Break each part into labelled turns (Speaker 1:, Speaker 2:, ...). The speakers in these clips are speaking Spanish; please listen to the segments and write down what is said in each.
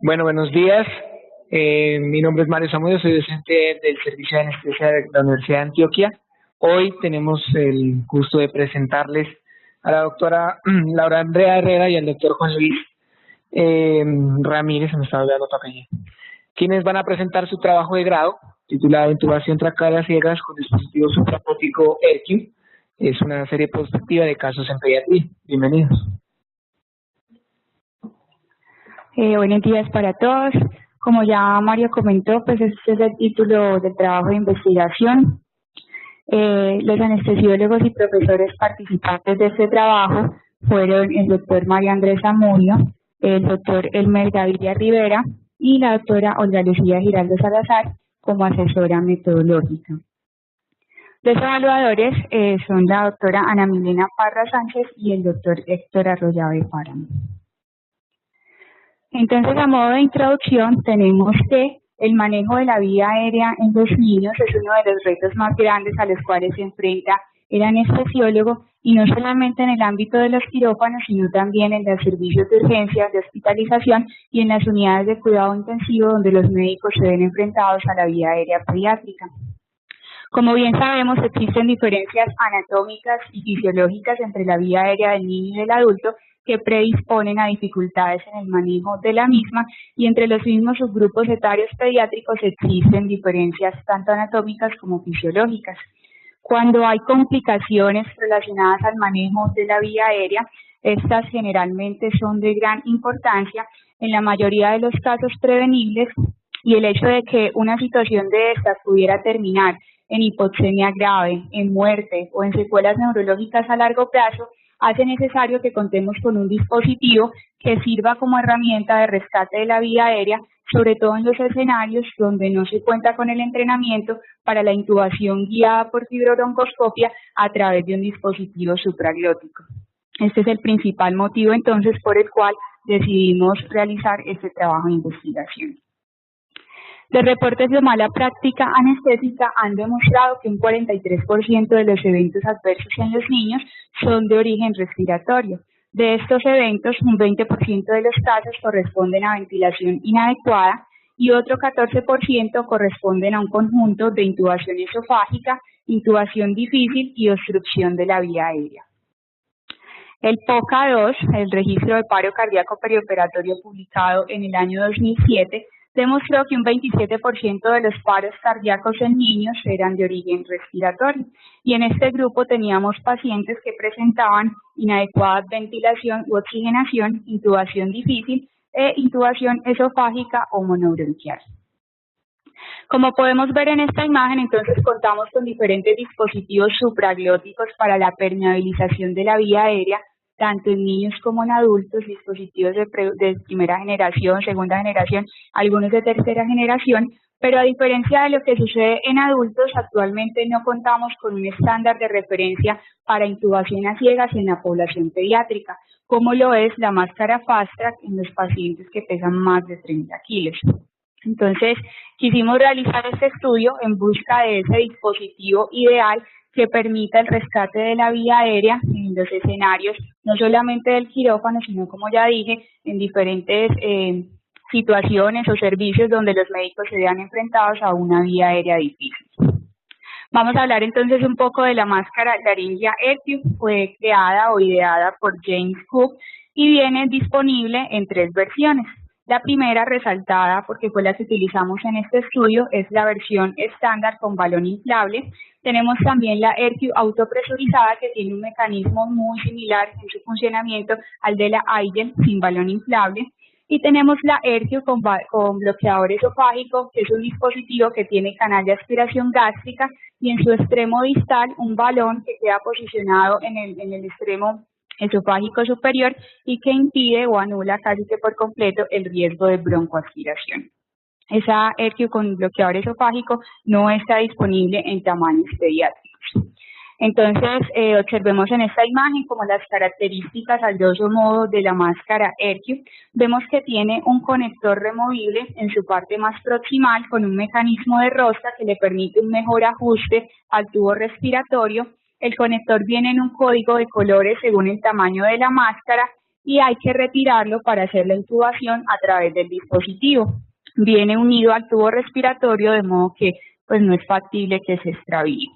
Speaker 1: Bueno, buenos días. Mi nombre es Mario Samudio, soy docente del Servicio de Anestesia de la Universidad de Antioquia. Hoy tenemos el gusto de presentarles a la doctora Laura Andrea Herrera y al doctor Juan Luis Ramírez, se me está olvidando tu apellido, quienes van a presentar su trabajo de grado titulado Intubación tracal a ciegas con dispositivo suprapótico ERQ. Es una serie prospectiva de casos en pediatría. Bienvenidos.
Speaker 2: Buenos días para todos. Como ya Mario comentó, pues este es el título del trabajo de investigación. Los anestesiólogos y profesores participantes de este trabajo fueron el doctor Mario Andrés Zamudio, el doctor Elmer Gaviria Rivera y la doctora Olga Lucía Giraldo Salazar como asesora metodológica. Los evaluadores son la doctora Ana Milena Parra Sánchez y el doctor Héctor Arroyave Páramo. Entonces, a modo de introducción, tenemos que el manejo de la vía aérea en los niños es uno de los retos más grandes a los cuales se enfrenta el anestesiólogo, y no solamente en el ámbito de los quirófanos, sino también en los servicios de urgencias, de hospitalización y en las unidades de cuidado intensivo, donde los médicos se ven enfrentados a la vía aérea pediátrica. Como bien sabemos, existen diferencias anatómicas y fisiológicas entre la vía aérea del niño y del adulto que predisponen a dificultades en el manejo de la misma, y entre los mismos subgrupos etarios pediátricos existen diferencias tanto anatómicas como fisiológicas. Cuando hay complicaciones relacionadas al manejo de la vía aérea, estas generalmente son de gran importancia, en la mayoría de los casos prevenibles, y el hecho de que una situación de estas pudiera terminar en hipoxemia grave, en muerte o en secuelas neurológicas a largo plazo, hace necesario que contemos con un dispositivo que sirva como herramienta de rescate de la vía aérea, sobre todo en los escenarios donde no se cuenta con el entrenamiento para la intubación guiada por fibrobroncoscopia a través de un dispositivo supraglótico. Este es el principal motivo entonces por el cual decidimos realizar este trabajo de investigación. Los reportes de mala práctica anestésica han demostrado que un 43% de los eventos adversos en los niños son de origen respiratorio. De estos eventos, un 20% de los casos corresponden a ventilación inadecuada y otro 14% corresponden a un conjunto de intubación esofágica, intubación difícil y obstrucción de la vía aérea. El POCA-2, el registro de paro cardíaco perioperatorio publicado en el año 2007, demostró que un 27% de los paros cardíacos en niños eran de origen respiratorio, y en este grupo teníamos pacientes que presentaban inadecuada ventilación u oxigenación, intubación difícil e intubación esofágica o monobronquial. Como podemos ver en esta imagen, entonces contamos con diferentes dispositivos supraglóticos para la permeabilización de la vía aérea, tanto en niños como en adultos, dispositivos de primera generación, segunda generación, algunos de tercera generación, pero a diferencia de lo que sucede en adultos, actualmente no contamos con un estándar de referencia para intubación a ciegas en la población pediátrica, como lo es la máscara Fast Track en los pacientes que pesan más de 30 kilos. Entonces, quisimos realizar este estudio en busca de ese dispositivo ideal que permita el rescate de la vía aérea en los escenarios, no solamente del quirófano, sino, como ya dije, en diferentes situaciones o servicios donde los médicos se vean enfrentados a una vía aérea difícil. Vamos a hablar entonces un poco de la máscara laringea ERQ. Fue creada o ideada por James Cook y viene disponible en 3 versiones. La primera, resaltada porque fue la que utilizamos en este estudio, es la versión estándar con balón inflable. Tenemos también la ERQ autopresurizada, que tiene un mecanismo muy similar en su funcionamiento al de la Aigel sin balón inflable. Y tenemos la ERQ con bloqueador esofágico, que es un dispositivo que tiene canal de aspiración gástrica y en su extremo distal un balón que queda posicionado en el extremo esofágico superior y que impide o anula casi que por completo el riesgo de broncoaspiración. Esa ERQ con bloqueador esofágico no está disponible en tamaños pediátricos. Entonces, observemos en esta imagen como las características al grosso modo de la máscara ERQ. Vemos que tiene un conector removible en su parte más proximal con un mecanismo de rosca que le permite un mejor ajuste al tubo respiratorio. El conector viene en un código de colores según el tamaño de la máscara y hay que retirarlo para hacer la intubación a través del dispositivo. Viene unido al tubo respiratorio, de modo que pues no es factible que se extravíe.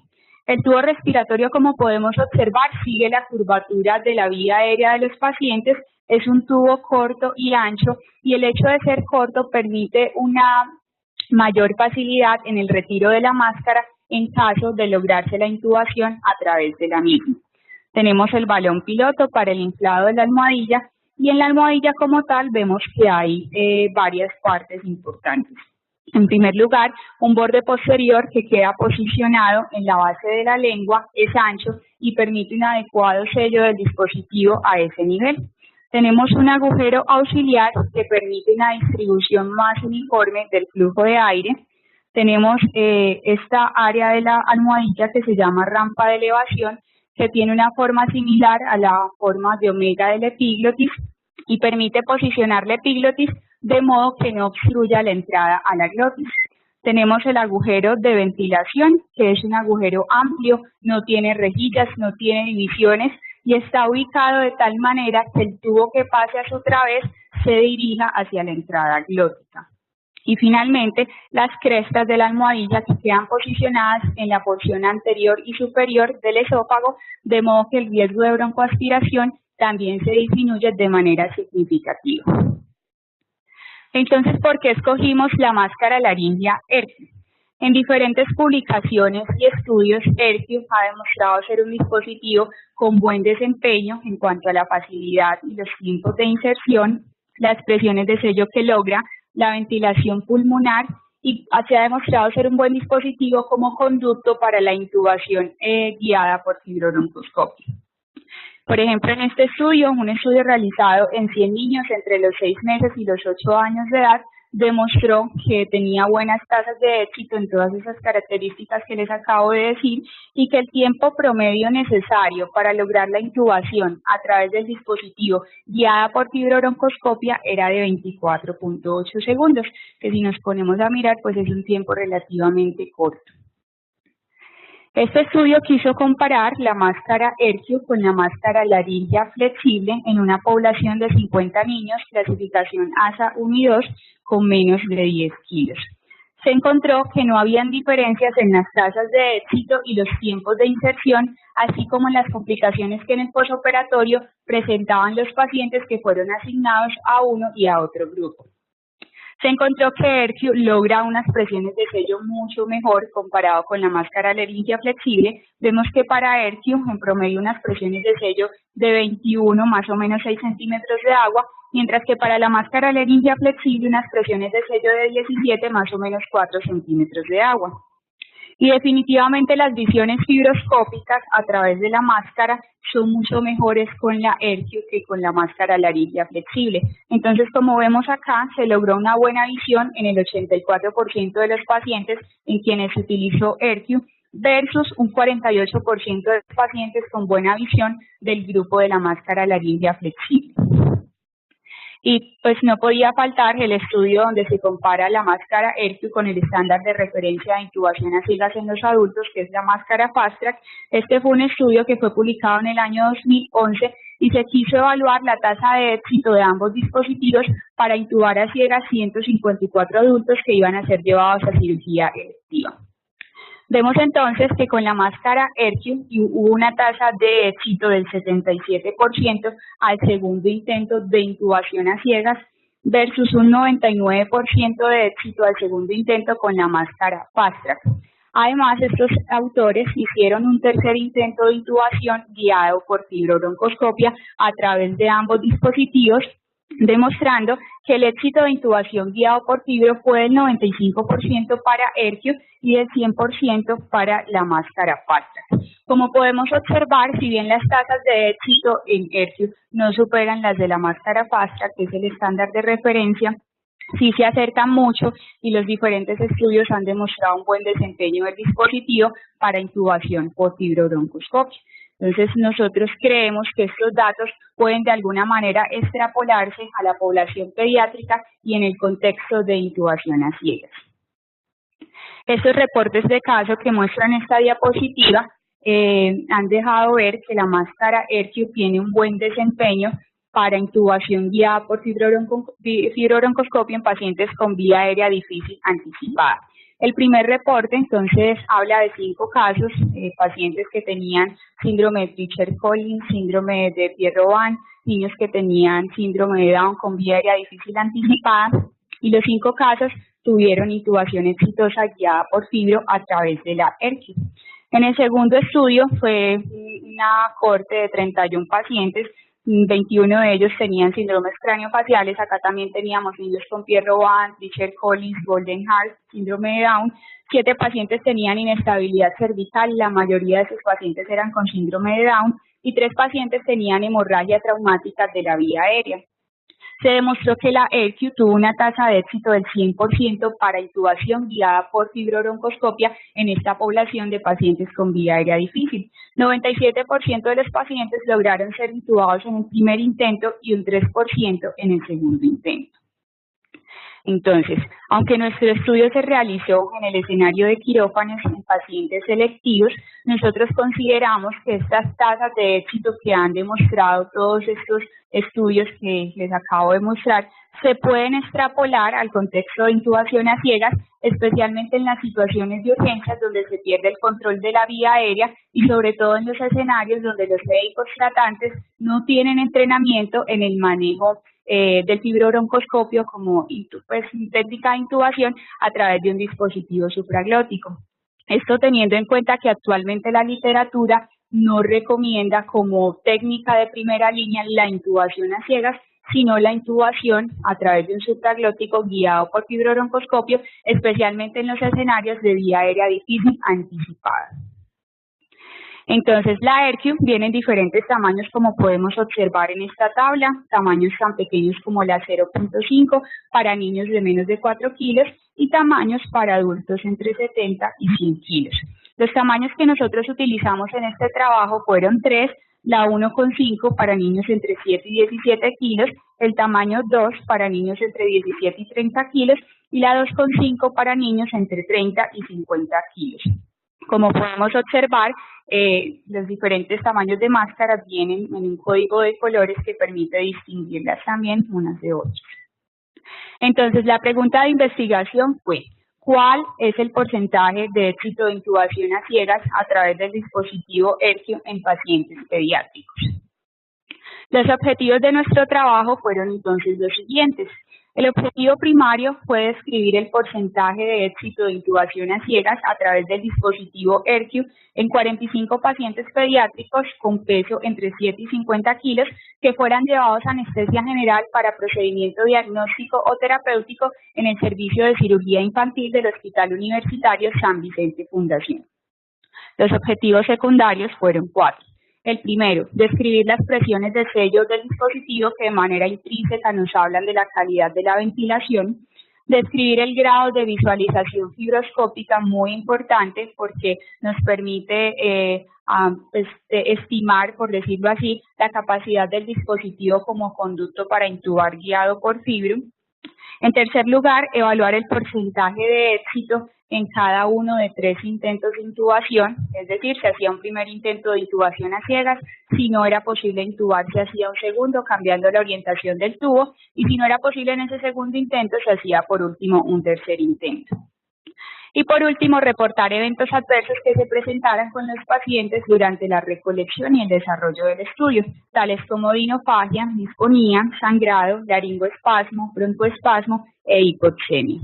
Speaker 2: El tubo respiratorio, como podemos observar, sigue la curvatura de la vía aérea de los pacientes. Es un tubo corto y ancho, y el hecho de ser corto permite una mayor facilidad en el retiro de la máscara en caso de lograrse la intubación a través de la misma. Tenemos el balón piloto para el inflado de la almohadilla, y en la almohadilla como tal vemos que hay varias partes importantes. En primer lugar, un borde posterior que queda posicionado en la base de la lengua, es ancho y permite un adecuado sello del dispositivo a ese nivel. Tenemos un agujero auxiliar que permite una distribución más uniforme del flujo de aire. Tenemos esta área de la almohadilla que se llama rampa de elevación, que tiene una forma similar a la forma de omega del epiglotis y permite posicionar la epiglotis de modo que no obstruya la entrada a la glotis. Tenemos el agujero de ventilación, que es un agujero amplio, no tiene rejillas, no tiene divisiones y está ubicado de tal manera que el tubo que pase a su través se dirija hacia la entrada glótica. Y finalmente, las crestas de la almohadilla que quedan posicionadas en la porción anterior y superior del esófago, de modo que el riesgo de broncoaspiración también se disminuye de manera significativa. Entonces, ¿por qué escogimos la máscara laringea Erkiu? En diferentes publicaciones y estudios, Erkiu ha demostrado ser un dispositivo con buen desempeño en cuanto a la facilidad y los tiempos de inserción, las presiones de sello que logra, la ventilación pulmonar, y se ha demostrado ser un buen dispositivo como conducto para la intubación guiada por fibrobroncoscopia. Por ejemplo, en este estudio, un estudio realizado en 100 niños entre los 6 meses y los 8 años de edad, demostró que tenía buenas tasas de éxito en todas esas características que les acabo de decir, y que el tiempo promedio necesario para lograr la intubación a través del dispositivo guiada por fibrobroncoscopia era de 24.8 segundos, que si nos ponemos a mirar, pues es un tiempo relativamente corto. Este estudio quiso comparar la máscara Erkiu con la máscara laringea flexible en una población de 50 niños, clasificación ASA 1 y 2, con menos de 10 kilos. Se encontró que no habían diferencias en las tasas de éxito y los tiempos de inserción, así como en las complicaciones que en el posoperatorio presentaban los pacientes que fueron asignados a uno y a otro grupo. Se encontró que Erkiu logra unas presiones de sello mucho mejor comparado con la máscara laringea flexible. Vemos que para Erkiu en promedio unas presiones de sello de 21, más o menos 6 centímetros de agua, mientras que para la máscara laringea flexible unas presiones de sello de 17, más o menos 4 centímetros de agua. Y definitivamente las visiones fibroscópicas a través de la máscara son mucho mejores con la Erkiu que con la máscara laringea flexible. Entonces, como vemos acá, se logró una buena visión en el 84% de los pacientes en quienes se utilizó Erkiu, versus un 48% de los pacientes con buena visión del grupo de la máscara laringea flexible. Y pues no podía faltar el estudio donde se compara la máscara Erkiu con el estándar de referencia de intubación a ciegas en los adultos, que es la máscara Fast Track. Este fue un estudio que fue publicado en el año 2011 y se quiso evaluar la tasa de éxito de ambos dispositivos para intubar a ciegas 154 adultos que iban a ser llevados a cirugía electiva. Vemos entonces que con la máscara Erkiu hubo una tasa de éxito del 77% al segundo intento de intubación a ciegas versus un 99% de éxito al segundo intento con la máscara Fast Track. Además, estos autores hicieron un tercer intento de intubación guiado por fibrobroncoscopia a través de ambos dispositivos, demostrando que el éxito de intubación guiado por fibro fue del 95% para Erkiu y del 100% para la máscara Fast Track. Como podemos observar, si bien las tasas de éxito en Erkiu no superan las de la máscara Fast Track, que es el estándar de referencia, sí se acercan mucho y los diferentes estudios han demostrado un buen desempeño del dispositivo para intubación por fibrobroncoscopia. Entonces, nosotros creemos que estos datos pueden de alguna manera extrapolarse a la población pediátrica y en el contexto de intubación a ciegas. Estos reportes de caso que muestran esta diapositiva han dejado ver que la máscara Erkiu tiene un buen desempeño para intubación guiada por fibrobroncoscopia en pacientes con vía aérea difícil anticipada. El primer reporte, entonces, habla de 5 casos, pacientes que tenían síndrome de Treacher-Collins, síndrome de Pierre-Robin, niños que tenían síndrome de Down con vía aérea difícil anticipada, y los 5 casos tuvieron intubación exitosa guiada por fibro a través de la ERCU. En el segundo estudio fue una cohorte de 31 pacientes, 21 de ellos tenían síndromes craneofaciales. Acá también teníamos niños con Pierre-Robin, Treacher-Collins, Golden Heart, síndrome de Down. 7 pacientes tenían inestabilidad cervical, la mayoría de esos pacientes eran con síndrome de Down, y 3 pacientes tenían hemorragia traumática de la vía aérea. Se demostró que la ERCU tuvo una tasa de éxito del 100% para intubación guiada por fibrobroncoscopia en esta población de pacientes con vía aérea difícil. 97% de los pacientes lograron ser intubados en el primer intento y un 3% en el segundo intento. Entonces, aunque nuestro estudio se realizó en el escenario de quirófanos en pacientes selectivos, nosotros consideramos que estas tasas de éxito que han demostrado todos estos estudios que les acabo de mostrar se pueden extrapolar al contexto de intubación a ciegas, especialmente en las situaciones de urgencias donde se pierde el control de la vía aérea y sobre todo en los escenarios donde los médicos tratantes no tienen entrenamiento en el manejo del fibrobroncoscopio como técnica de intubación a través de un dispositivo supraglótico. Esto teniendo en cuenta que actualmente la literatura no recomienda como técnica de primera línea la intubación a ciegas, sino la intubación a través de un supraglótico guiado por fibrobroncoscopio, especialmente en los escenarios de vía aérea difícil anticipada. Entonces, la ERCU viene en diferentes tamaños, como podemos observar en esta tabla, tamaños tan pequeños como la 0.5 para niños de menos de 4 kilos y tamaños para adultos entre 70 y 100 kilos. Los tamaños que nosotros utilizamos en este trabajo fueron 3, la 1.5 para niños entre 7 y 17 kilos, el tamaño 2 para niños entre 17 y 30 kilos y la 2.5 para niños entre 30 y 50 kilos. Como podemos observar, los diferentes tamaños de máscaras vienen en un código de colores que permite distinguirlas también unas de otras. Entonces, la pregunta de investigación fue: ¿cuál es el porcentaje de éxito de intubación a ciegas a través del dispositivo ERCU en pacientes pediátricos? Los objetivos de nuestro trabajo fueron entonces los siguientes. El objetivo primario fue describir el porcentaje de éxito de intubación a ciegas a través del dispositivo ERCU en 45 pacientes pediátricos con peso entre 7 y 50 kilos que fueran llevados a anestesia general para procedimiento diagnóstico o terapéutico en el servicio de cirugía infantil del Hospital Universitario San Vicente Fundación. Los objetivos secundarios fueron 4. El primero, describir las presiones de sellos del dispositivo que de manera intrínseca nos hablan de la calidad de la ventilación. Describir el grado de visualización fibroscópica, muy importante porque nos permite estimar, por decirlo así, la capacidad del dispositivo como conducto para intubar guiado por fibro. En tercer lugar, evaluar el porcentaje de éxito en cada uno de 3 intentos de intubación, es decir, se hacía un primer intento de intubación a ciegas, si no era posible intubar se hacía un segundo cambiando la orientación del tubo y si no era posible en ese segundo intento se hacía por último un tercer intento. Y por último, reportar eventos adversos que se presentaran con los pacientes durante la recolección y el desarrollo del estudio, tales como dinofagia, disfonía, sangrado, laringoespasmo, broncoespasmo e hipoxemia.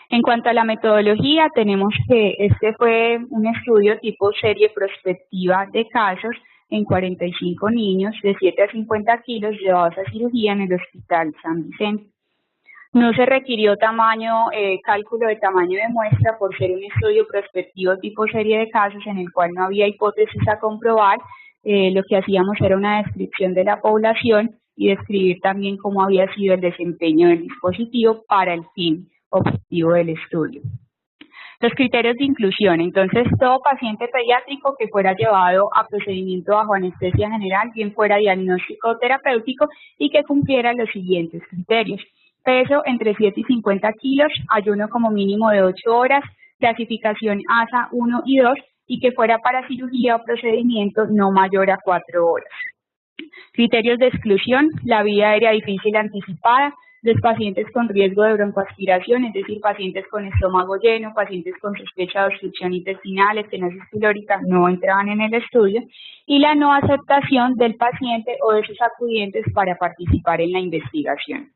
Speaker 2: En cuanto a la metodología, tenemos que este fue un estudio tipo serie prospectiva de casos en 45 niños de 7 a 50 kilos llevados a cirugía en el Hospital San Vicente. No se requirió cálculo de tamaño de muestra por ser un estudio prospectivo tipo serie de casos en el cual no había hipótesis a comprobar. Lo que hacíamos era una descripción de la población y describir también cómo había sido el desempeño del dispositivo para el fin objetivo del estudio. Los criterios de inclusión, entonces todo paciente pediátrico que fuera llevado a procedimiento bajo anestesia general, bien fuera diagnóstico o terapéutico y que cumpliera los siguientes criterios: peso entre 7 y 50 kilos, ayuno como mínimo de 8 horas, clasificación ASA 1 y 2 y que fuera para cirugía o procedimiento no mayor a 4 horas. Criterios de exclusión: la vía aérea difícil anticipada, los pacientes con riesgo de broncoaspiración, es decir, pacientes con estómago lleno, pacientes con sospecha de obstrucción intestinal, estenosis pilórica, no entraban en el estudio, y la no aceptación del paciente o de sus acudientes para participar en la investigación.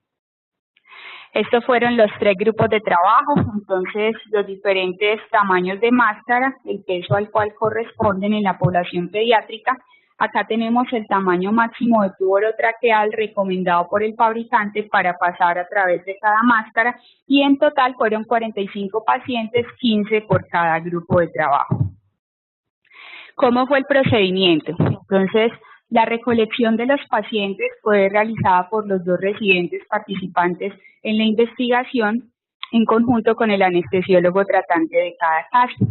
Speaker 2: Estos fueron los 3 grupos de trabajo. Entonces, los diferentes tamaños de máscara, el peso al cual corresponden en la población pediátrica. Acá tenemos el tamaño máximo de tubo orotraqueal recomendado por el fabricante para pasar a través de cada máscara, y en total fueron 45 pacientes, 15 por cada grupo de trabajo. ¿Cómo fue el procedimiento? Entonces, la recolección de los pacientes fue realizada por los 2 residentes participantes en la investigación en conjunto con el anestesiólogo tratante de cada caso.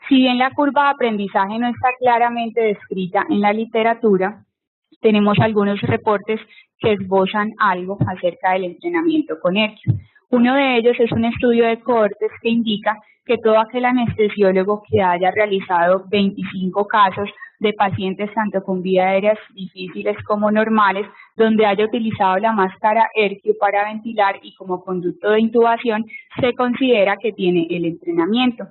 Speaker 2: Si bien la curva de aprendizaje no está claramente descrita en la literatura, tenemos algunos reportes que esbozan algo acerca del entrenamiento con ERCIO. Uno de ellos es un estudio de cohortes que indica que todo aquel anestesiólogo que haya realizado 25 casos de pacientes tanto con vías aéreas difíciles como normales, donde haya utilizado la máscara ERCIO para ventilar y como conducto de intubación, se considera que tiene el entrenamiento.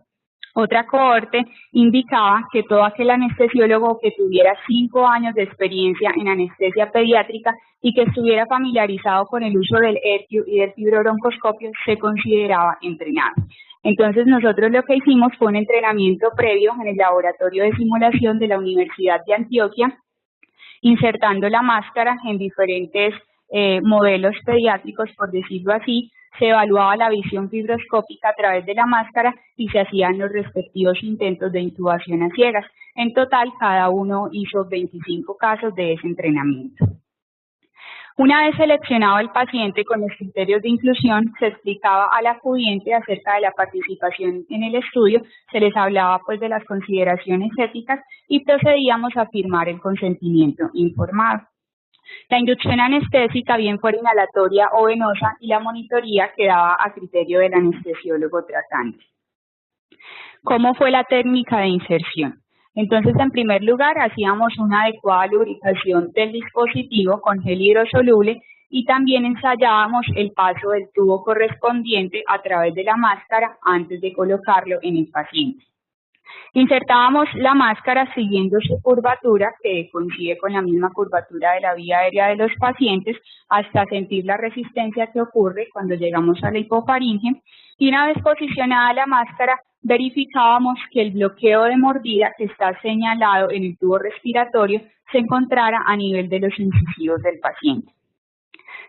Speaker 2: Otra cohorte indicaba que todo aquel anestesiólogo que tuviera 5 años de experiencia en anestesia pediátrica y que estuviera familiarizado con el uso del ERCIO y del fibrobroncoscopio se consideraba entrenado. Entonces nosotros lo que hicimos fue un entrenamiento previo en el laboratorio de simulación de la Universidad de Antioquia, insertando la máscara en diferentes modelos pediátricos, por decirlo así. Se evaluaba la visión fibroscópica a través de la máscara y se hacían los respectivos intentos de intubación a ciegas. En total, cada uno hizo 25 casos de ese entrenamiento. Una vez seleccionado el paciente con los criterios de inclusión, se explicaba al acudiente acerca de la participación en el estudio, se les hablaba pues de las consideraciones éticas y procedíamos a firmar el consentimiento informado. La inducción anestésica, bien fuera inhalatoria o venosa, y la monitoría quedaba a criterio del anestesiólogo tratante. ¿Cómo fue la técnica de inserción? Entonces, en primer lugar, hacíamos una adecuada lubricación del dispositivo con gel hidrosoluble y también ensayábamos el paso del tubo correspondiente a través de la máscara antes de colocarlo en el paciente. Insertábamos la máscara siguiendo su curvatura, que coincide con la misma curvatura de la vía aérea de los pacientes, hasta sentir la resistencia que ocurre cuando llegamos a la hipofaringe, y una vez posicionada la máscara, verificábamos que el bloqueo de mordida que está señalado en el tubo respiratorio se encontrara a nivel de los incisivos del paciente.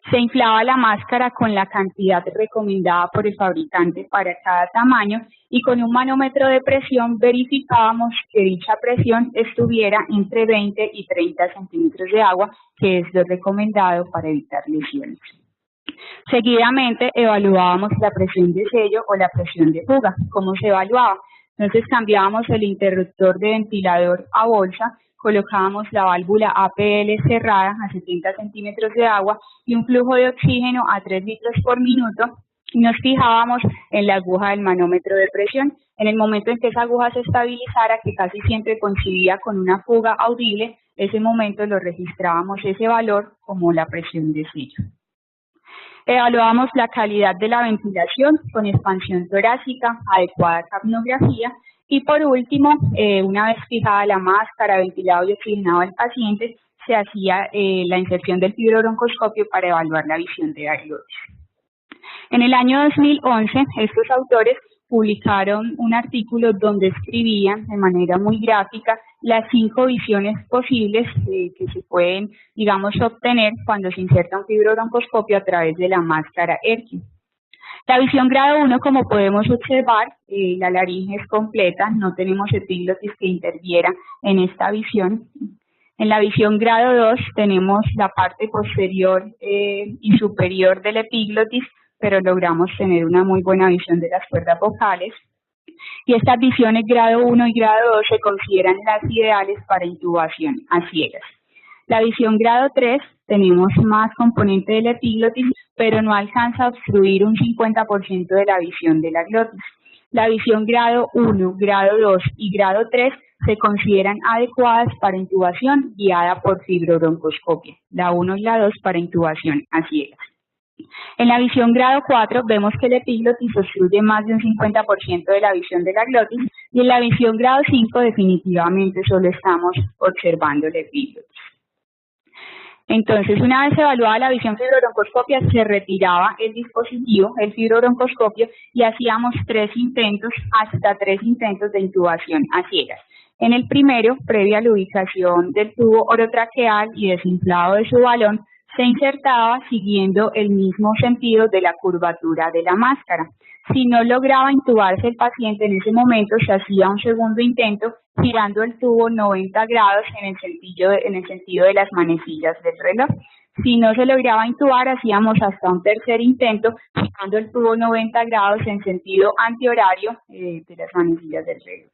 Speaker 2: Se inflaba la máscara con la cantidad recomendada por el fabricante para cada tamaño y con un manómetro de presión verificábamos que dicha presión estuviera entre 20 y 30 centímetros de agua, que es lo recomendado para evitar lesiones. Seguidamente evaluábamos la presión de sello o la presión de fuga. ¿Cómo se evaluaba? Entonces cambiábamos el interruptor de ventilador a bolsa, colocábamos la válvula APL cerrada a 70 centímetros de agua y un flujo de oxígeno a 3 litros por minuto, y nos fijábamos en la aguja del manómetro de presión. En el momento en que esa aguja se estabilizara, que casi siempre coincidía con una fuga audible, ese momento lo registrábamos ese valor como la presión de sello. Evaluamos la calidad de la ventilación con expansión torácica, adecuada capnografía y por último, una vez fijada la máscara, ventilado y oxigenado al paciente, se hacía la inserción del fibrobroncoscopio para evaluar la visión de la glotis. En el año 2011, estos autores publicaron un artículo donde escribían de manera muy gráfica las 5 visiones posibles que se pueden, digamos, obtener cuando se inserta un fibrobroncoscopio a través de la máscara ERCIO. La visión grado 1, como podemos observar, la laringe es completa, no tenemos epiglotis que interviera en esta visión. En la visión grado 2 tenemos la parte posterior y superior del epiglotis, pero logramos tener una muy buena visión de las cuerdas vocales. Y estas visiones grado 1 y grado 2 se consideran las ideales para intubación a ciegas. La visión grado 3 tenemos más componente del epiglotis, pero no alcanza a obstruir un 50% de la visión de la glotis. La visión grado 1, grado 2 y grado 3 se consideran adecuadas para intubación guiada por fibrobroncoscopia, la 1 y la 2 para intubación a ciegas. En la visión grado 4 vemos que el epiglotis obstruye más de un 50% de la visión de la glotis, y en la visión grado 5 definitivamente solo estamos observando el epiglotis. Entonces, una vez evaluada la visión fibrobroncoscopia, se retiraba el dispositivo, el fibrobroncoscopio, y hacíamos hasta tres intentos de intubación a ciegas. En el primero, previa a la ubicación del tubo orotraqueal y desinflado de su balón, se insertaba siguiendo el mismo sentido de la curvatura de la máscara. Si no lograba intubarse el paciente en ese momento, se hacía un segundo intento girando el tubo 90 grados en el sentido de las manecillas del reloj. Si no se lograba intubar, hacíamos hasta un tercer intento girando el tubo 90 grados en sentido antihorario de las manecillas del reloj.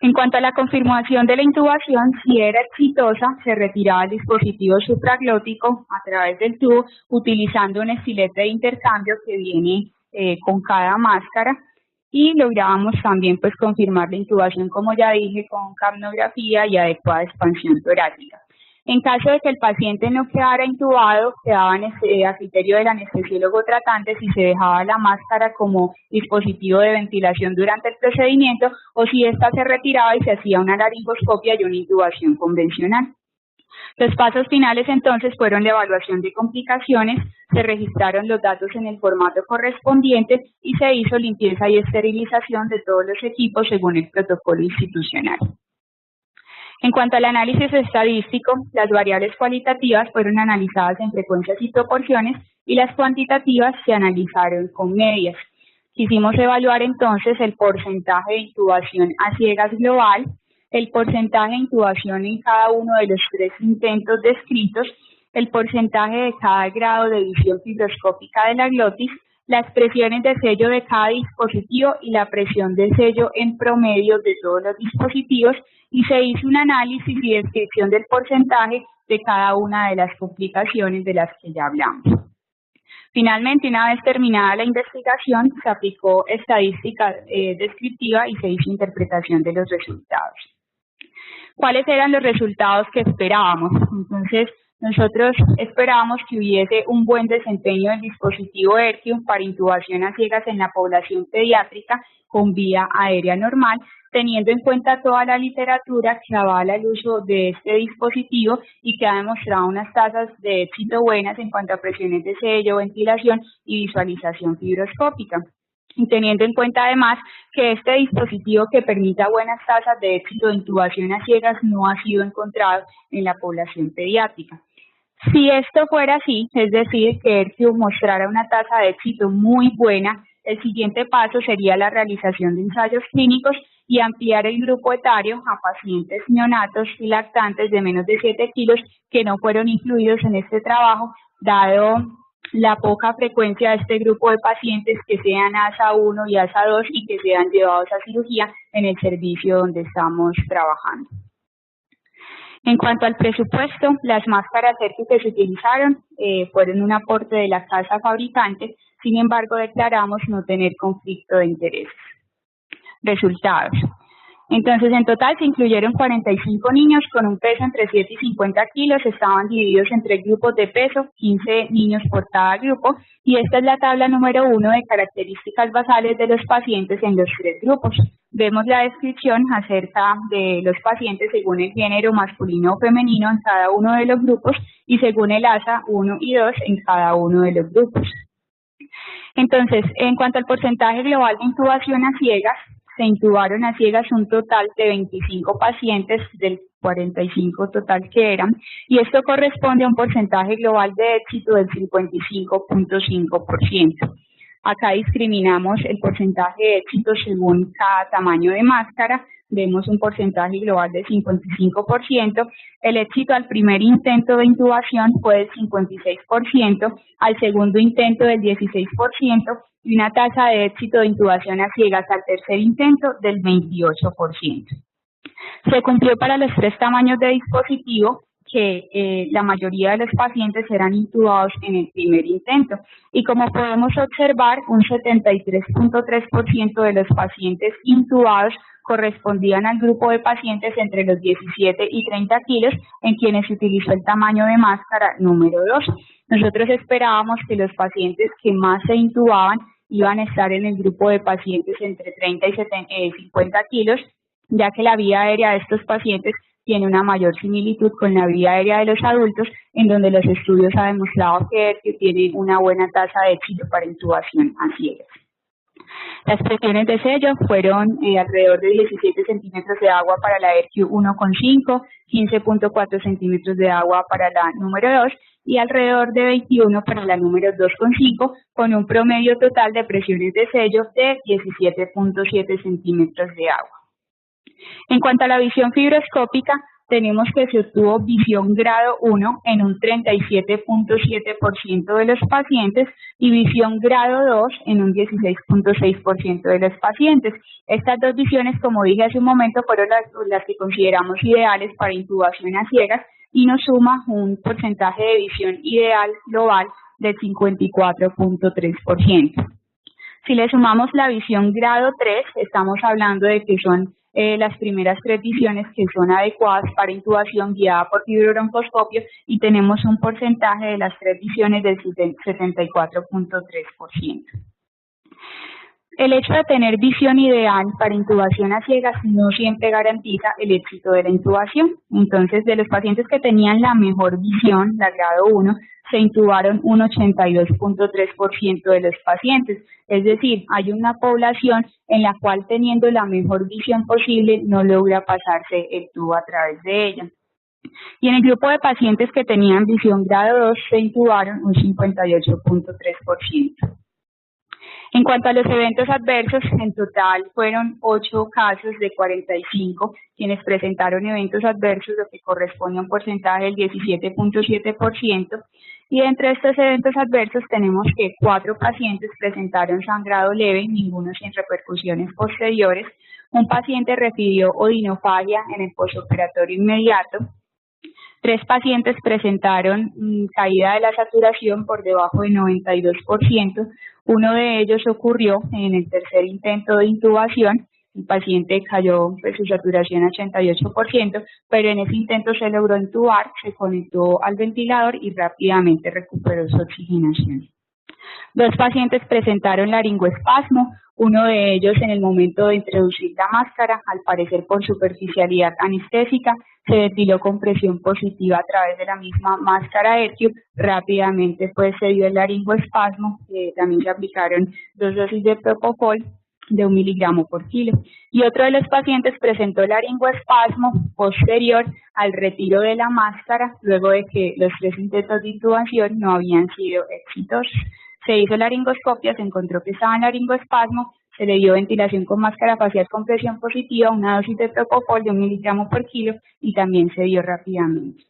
Speaker 2: En cuanto a la confirmación de la intubación, si era exitosa, se retiraba el dispositivo supraglótico a través del tubo utilizando un estilete de intercambio que viene con cada máscara, y lográbamos también pues confirmar la intubación, como ya dije, con capnografía y adecuada expansión torácica. En caso de que el paciente no quedara intubado, quedaba a criterio del anestesiólogo tratante si se dejaba la máscara como dispositivo de ventilación durante el procedimiento, o si ésta se retiraba y se hacía una laringoscopia y una intubación convencional. Los pasos finales entonces fueron la evaluación de complicaciones, se registraron los datos en el formato correspondiente y se hizo limpieza y esterilización de todos los equipos según el protocolo institucional. En cuanto al análisis estadístico, las variables cualitativas fueron analizadas en frecuencias y proporciones, y las cuantitativas se analizaron con medias. Quisimos evaluar entonces el porcentaje de intubación a ciegas global, el porcentaje de intubación en cada uno de los 3 intentos descritos, el porcentaje de cada grado de visión fibroscópica de la glotis, las presiones de sello de cada dispositivo y la presión de sello en promedio de todos los dispositivos, y se hizo un análisis y descripción del porcentaje de cada una de las complicaciones de las que ya hablamos. Finalmente, una vez terminada la investigación, se aplicó estadística descriptiva y se hizo interpretación de los resultados. ¿Cuáles eran los resultados que esperábamos? Entonces, nosotros esperábamos que hubiese un buen desempeño del dispositivo Erkium para intubación a ciegas en la población pediátrica con vía aérea normal, teniendo en cuenta toda la literatura que avala el uso de este dispositivo y que ha demostrado unas tasas de éxito buenas en cuanto a presiones de sello, ventilación y visualización fibroscópica. Y teniendo en cuenta además que este dispositivo que permita buenas tasas de éxito de intubación a ciegas no ha sido encontrado en la población pediátrica. Si esto fuera así, es decir, que Erkium mostrara una tasa de éxito muy buena, el siguiente paso sería la realización de ensayos clínicos y ampliar el grupo etario a pacientes neonatos y lactantes de menos de 7 kilos que no fueron incluidos en este trabajo, dado la poca frecuencia de este grupo de pacientes que sean ASA 1 y ASA 2 y que sean llevados a cirugía en el servicio donde estamos trabajando. En cuanto al presupuesto, las máscaras Erkium que se utilizaron fueron un aporte de la casa fabricante, sin embargo declaramos no tener conflicto de intereses. Resultados. Entonces, en total se incluyeron 45 niños con un peso entre 7 y 50 kilos, estaban divididos en 3 grupos de peso, 15 niños por cada grupo, y esta es la tabla número 1 de características basales de los pacientes en los 3 grupos. Vemos la descripción acerca de los pacientes según el género masculino o femenino en cada uno de los grupos y según el ASA 1 y 2 en cada uno de los grupos. Entonces, en cuanto al porcentaje global de intubación a ciegas, se intubaron a ciegas un total de 25 pacientes del 45 total que eran, y esto corresponde a un porcentaje global de éxito del 55.5%. Acá discriminamos el porcentaje de éxito según cada tamaño de máscara. Vemos un porcentaje global del 55%, el éxito al primer intento de intubación fue del 56%, al segundo intento del 16% y una tasa de éxito de intubación a ciegas al tercer intento del 28%. Se cumplió para los 3 tamaños de dispositivo que la mayoría de los pacientes eran intubados en el primer intento y como podemos observar, un 73.3% de los pacientes intubados correspondían al grupo de pacientes entre los 17 y 30 kilos, en quienes se utilizó el tamaño de máscara número 2. Nosotros esperábamos que los pacientes que más se intubaban iban a estar en el grupo de pacientes entre 30 y 50 kilos, ya que la vía aérea de estos pacientes tiene una mayor similitud con la vía aérea de los adultos, en donde los estudios han demostrado que tiene una buena tasa de éxito para intubación a ciegas. Las presiones de sello fueron alrededor de 17 centímetros de agua para la ERQ 1,5, 15.4 centímetros de agua para la número 2 y alrededor de 21 para la número 2,5, con un promedio total de presiones de sello de 17.7 centímetros de agua. En cuanto a la visión fibroscópica, tenemos que se obtuvo visión grado 1 en un 37.7% de los pacientes y visión grado 2 en un 16.6% de los pacientes. Estas dos visiones, como dije hace un momento, fueron las que consideramos ideales para intubación a ciegas y nos suma un porcentaje de visión ideal global del 54.3%. Si le sumamos la visión grado 3, estamos hablando de que son las primeras 3 visiones que son adecuadas para intubación guiada por fibrobroncoscopio y tenemos un porcentaje de las 3 visiones del 74.3%. El hecho de tener visión ideal para intubación a ciegas no siempre garantiza el éxito de la intubación. Entonces, de los pacientes que tenían la mejor visión, la grado 1, se intubaron un 82.3% de los pacientes. Es decir, hay una población en la cual teniendo la mejor visión posible no logra pasarse el tubo a través de ella. Y en el grupo de pacientes que tenían visión grado 2 se intubaron un 58.3%. En cuanto a los eventos adversos, en total fueron 8 casos de 45 quienes presentaron eventos adversos, lo que corresponde a un porcentaje del 17.7%. Y entre estos eventos adversos tenemos que 4 pacientes presentaron sangrado leve, ninguno sin repercusiones posteriores. Un paciente refirió odinofagia en el postoperatorio inmediato. 3 pacientes presentaron caída de la saturación por debajo del 92%. Uno de ellos ocurrió en el tercer intento de intubación. El paciente cayó su saturación a 88%, pero en ese intento se logró intubar, se conectó al ventilador y rápidamente recuperó su oxigenación. 2 pacientes presentaron laringoespasmo, uno de ellos en el momento de introducir la máscara, al parecer por superficialidad anestésica, se ventiló con presión positiva a través de la misma máscara ERQ, rápidamente pues se dio el laringoespasmo, también se aplicaron 2 dosis de propofol de 1 miligramo por kilo. Y otro de los pacientes presentó laringoespasmo posterior al retiro de la máscara, luego de que los 3 intentos de intubación no habían sido exitosos. Se hizo laringoscopia, se encontró que estaba en laringoespasmo, se le dio ventilación con máscara facial con presión positiva, una dosis de propofol de 1 miligramo por kilo y también se dio rápidamente.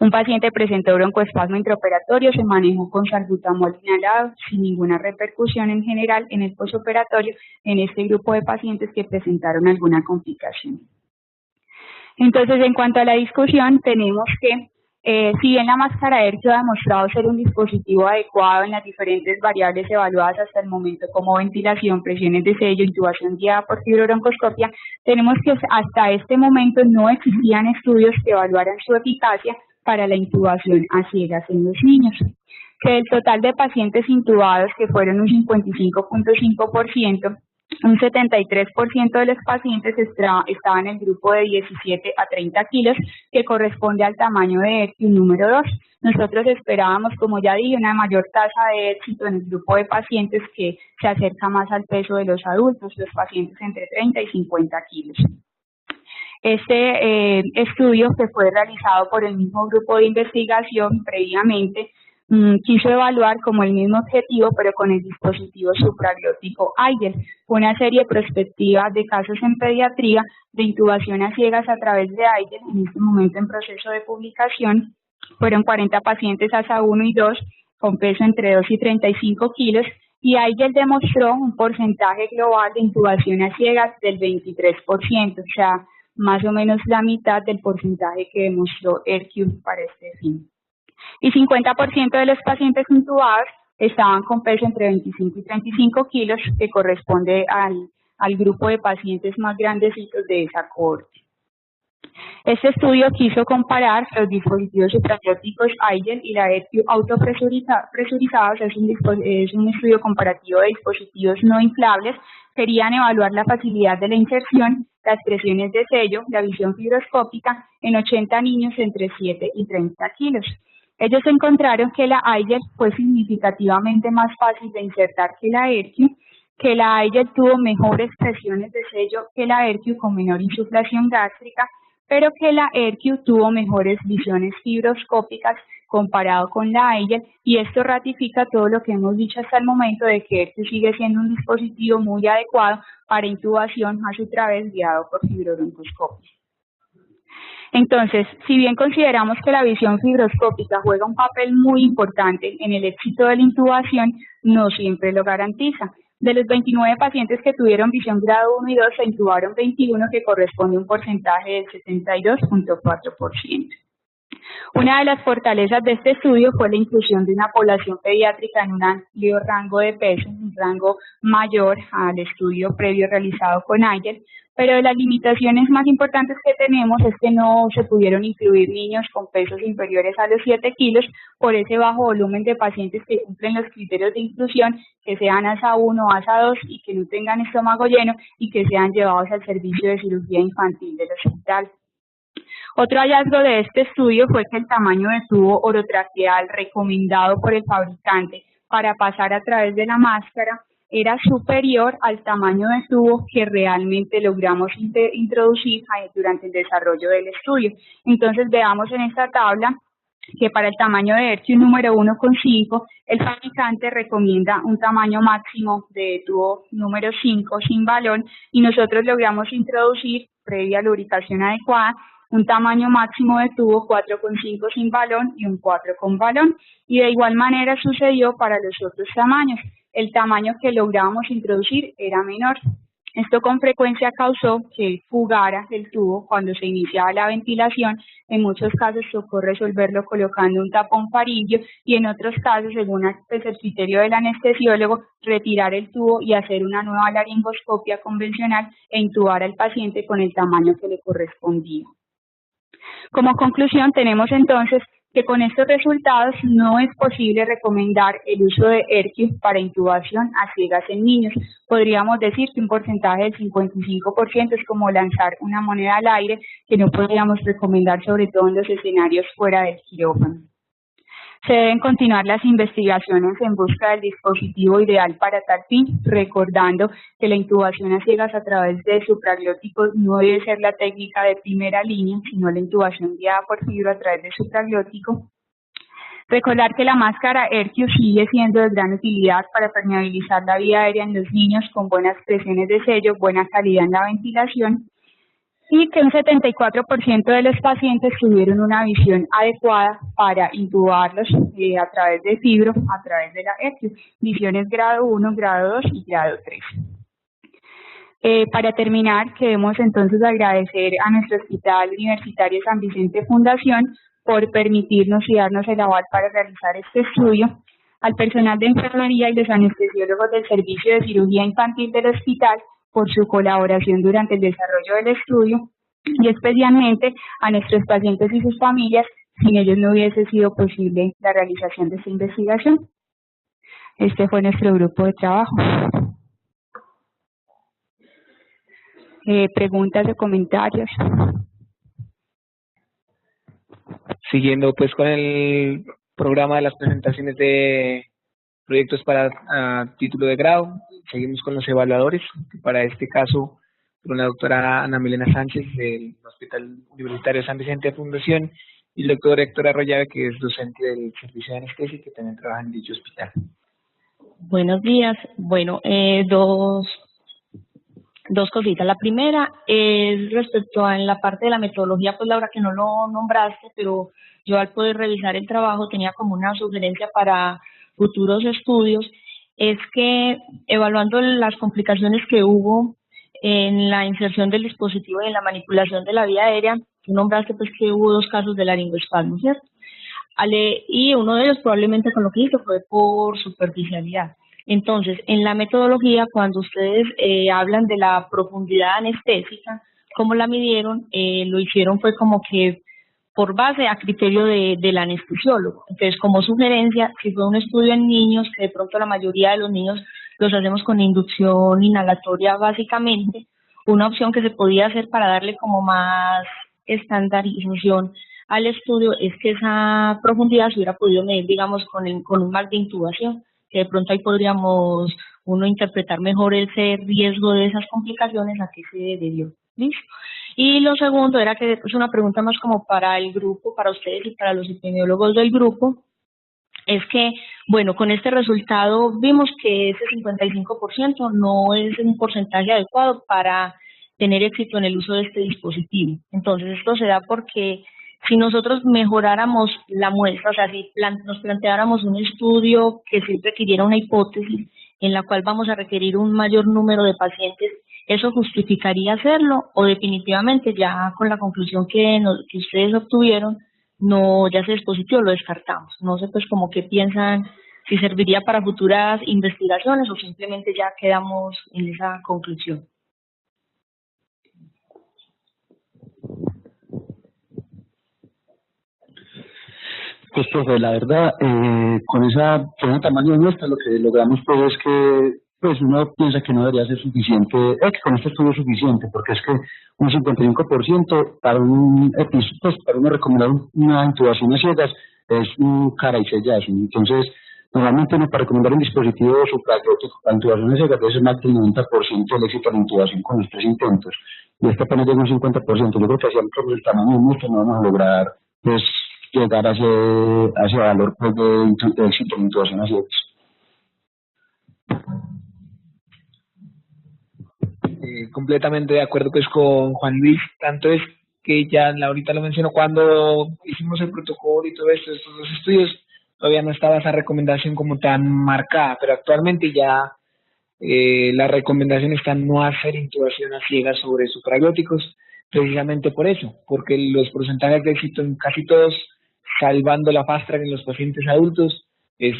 Speaker 2: Un paciente presentó broncoespasmo intraoperatorio, se manejó con salbutamol inhalado sin ninguna repercusión en general en el postoperatorio en este grupo de pacientes que presentaron alguna complicación. Entonces, en cuanto a la discusión, tenemos que si bien la máscara ERQ ha demostrado ser un dispositivo adecuado en las diferentes variables evaluadas hasta el momento como ventilación, presiones de sello, intubación guiada por fibrobroncoscopia, tenemos que hasta este momento no existían estudios que evaluaran su eficacia para la intubación a ciegas en los niños. Que del total de pacientes intubados, que fueron un 55.5%, un 73% de los pacientes estaban en el grupo de 17 a 30 kilos, que corresponde al tamaño de ERQ número 2. Nosotros esperábamos, como ya dije, una mayor tasa de éxito en el grupo de pacientes que se acerca más al peso de los adultos, los pacientes entre 30 y 50 kilos. Este estudio, que fue realizado por el mismo grupo de investigación previamente, quiso evaluar como el mismo objetivo, pero con el dispositivo supraglótico Eigel. Fue una serie prospectiva de casos en pediatría de intubación a ciegas a través de Eigel, en este momento en proceso de publicación. Fueron 40 pacientes ASA 1 y 2 con peso entre 2 y 35 kilos y Eigel demostró un porcentaje global de intubación a ciegas del 23%, o sea, más o menos la mitad del porcentaje que demostró ERQ para este fin. Y 50% de los pacientes intubados estaban con peso entre 25 y 35 kilos, que corresponde al grupo de pacientes más grandecitos de esa cohorte. Este estudio quiso comparar los dispositivos supraglóticos Aigel y la ERQ autopresurizados. Es un estudio comparativo de dispositivos no inflables. Querían evaluar la facilidad de la inserción, las presiones de sello, la visión fibroscópica en 80 niños entre 7 y 30 kilos. Ellos encontraron que la Aigel fue significativamente más fácil de insertar que la ERQ, que la Aigel tuvo mejores presiones de sello que la ERQ con menor insuflación gástrica, pero que la ERQ tuvo mejores visiones fibroscópicas comparado con la Aigel, y esto ratifica todo lo que hemos dicho hasta el momento de que ERQ sigue siendo un dispositivo muy adecuado para intubación a su través guiado por fibrobroncoscopia. Entonces, si bien consideramos que la visión fibroscópica juega un papel muy importante en el éxito de la intubación, no siempre lo garantiza. De los 29 pacientes que tuvieron visión grado 1 y 2, se intubaron 21, que corresponde a un porcentaje del 72.4%. Una de las fortalezas de este estudio fue la inclusión de una población pediátrica en un amplio rango de peso, un rango mayor al estudio previo realizado con Aigel, pero de las limitaciones más importantes que tenemos es que no se pudieron incluir niños con pesos inferiores a los 7 kilos por ese bajo volumen de pacientes que cumplen los criterios de inclusión, que sean ASA1 o ASA2 y que no tengan estómago lleno y que sean llevados al servicio de cirugía infantil del hospital. Otro hallazgo de este estudio fue que el tamaño de tubo orotraqueal recomendado por el fabricante para pasar a través de la máscara era superior al tamaño de tubo que realmente logramos introducir durante el desarrollo del estudio. Entonces veamos en esta tabla que para el tamaño de ERQ número 1,5, el fabricante recomienda un tamaño máximo de tubo número 5 sin balón, y nosotros logramos introducir, previa lubricación adecuada, un tamaño máximo de tubo 4,5 sin balón y un 4 con balón, y de igual manera sucedió para los otros tamaños. El tamaño que logramos introducir era menor. Esto con frecuencia causó que fugara el tubo cuando se iniciaba la ventilación. En muchos casos tocó resolverlo colocando un tapón faríngeo, y en otros casos, según el criterio del anestesiólogo, retirar el tubo y hacer una nueva laringoscopia convencional e intubar al paciente con el tamaño que le correspondía. Como conclusión, tenemos entonces que con estos resultados no es posible recomendar el uso de ERQ para intubación a ciegas en niños. Podríamos decir que un porcentaje del 55% es como lanzar una moneda al aire, que no podríamos recomendar, sobre todo en los escenarios fuera del quirófano. Se deben continuar las investigaciones en busca del dispositivo ideal para tal fin, recordando que la intubación a ciegas a través de supraglóticos no debe ser la técnica de primera línea, sino la intubación guiada por fibro a través de supraglótico. Recordar que la máscara ERQ sigue siendo de gran utilidad para permeabilizar la vía aérea en los niños con buenas presiones de sello, buena calidad en la ventilación, y que un 74% de los pacientes tuvieron una visión adecuada para intubarlos a través de fibro, a través de la ERQ, visiones grado 1, grado 2 y grado 3. Para terminar, queremos entonces agradecer a nuestro Hospital Universitario San Vicente Fundación por permitirnos y darnos el aval para realizar este estudio, al personal de enfermería y los anestesiólogos del Servicio de Cirugía Infantil del hospital por su colaboración durante el desarrollo del estudio, y especialmente a nuestros pacientes y sus familias. Sin ellos no hubiese sido posible la realización de esta investigación. Este fue nuestro grupo de trabajo. Preguntas o comentarios.
Speaker 1: Siguiendo pues con el programa de las presentaciones de proyectos para título de grado, seguimos con los evaluadores, que para este caso con la doctora Ana Milena Sánchez del Hospital Universitario San Vicente Fundación y el doctor Héctor Arroyave, que es docente del Servicio de Anestesia y que también trabaja en dicho hospital.
Speaker 3: Buenos días. Bueno, dos cositas. La primera es respecto a en la parte de la metodología, pues Laura, que no lo nombraste, pero yo al poder revisar el trabajo tenía como una sugerencia para futuros estudios, es que evaluando las complicaciones que hubo en la inserción del dispositivo y en la manipulación de la vía aérea, tú nombraste pues que hubo 2 casos de laringoespasmo, ¿cierto? Y uno de ellos probablemente con lo que hizo fue por superficialidad. Entonces, en la metodología, cuando ustedes hablan de la profundidad anestésica, ¿cómo la midieron? Lo hicieron fue como que por base a criterio del anestesiólogo. Entonces, como sugerencia, si fue un estudio en niños, que de pronto la mayoría de los niños los hacemos con inducción inhalatoria básicamente, una opción que se podía hacer para darle como más estandarización al estudio es que esa profundidad se hubiera podido medir, digamos, con un marco de intubación, que de pronto ahí podríamos uno interpretar mejor ese riesgo de esas complicaciones a qué se debió. ¿Listo? Y lo segundo era que es una pregunta más como para el grupo, para ustedes y para los epidemiólogos del grupo, es que, bueno, con este resultado vimos que ese 55% no es un porcentaje adecuado para tener éxito en el uso de este dispositivo. Entonces, esto se da porque si nosotros mejoráramos la muestra, o sea, si nos planteáramos un estudio que sí requiriera una hipótesis en la cual vamos a requerir un mayor número de pacientes, ¿eso justificaría hacerlo o definitivamente ya con la conclusión que ustedes obtuvieron, no, ya ese dispositivo lo descartamos? No sé pues como qué piensan, si serviría para futuras investigaciones o simplemente ya quedamos en esa conclusión.
Speaker 4: Pues, profe, la verdad, con con ese tamaño de muestra, lo que logramos pues es que pues uno piensa que no debería ser suficiente, que con este estudio es suficiente, porque es que un 55% para pues para uno recomendar una intubación a ciegas es un cara y sellazo. Entonces, normalmente uno para recomendar un dispositivo supraglótico para intubación a ciegas debe ser más del 90% del éxito de la intubación con los 3 intentos. Y este apenas llega un 50%. Yo creo que así el tamaño de muestra no vamos a lograr pues llegar a ese valor pues, de éxito en intubación a ciegas.
Speaker 1: Completamente de acuerdo pues con Juan Luis, tanto es que ya ahorita lo menciono, cuando hicimos el protocolo y todo esto, estos dos estudios, todavía no estaba esa recomendación como tan marcada, pero actualmente ya la recomendación está no hacer intubación a ciegas sobre supraglóticos, precisamente por eso, porque los porcentajes de éxito en casi todos, salvando la fast track en los pacientes adultos, es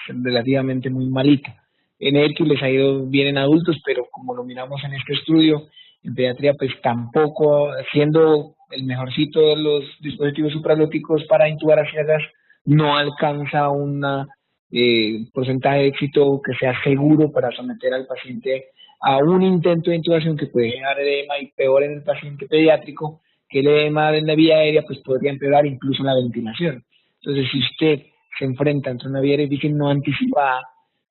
Speaker 1: relativamente muy malita. En ERQ les ha ido bien en adultos, pero como lo miramos en este estudio, en pediatría pues tampoco, siendo el mejorcito de los dispositivos supraglóticos para intubar a ciegas, no alcanza una porcentaje de éxito que sea seguro para someter al paciente a un intento de intubación que puede generar edema, y peor en el paciente pediátrico, que el edema en la vía aérea pues podría empeorar incluso la ventilación. Entonces, si usted se enfrenta entre una vía aérea difícil no anticipada,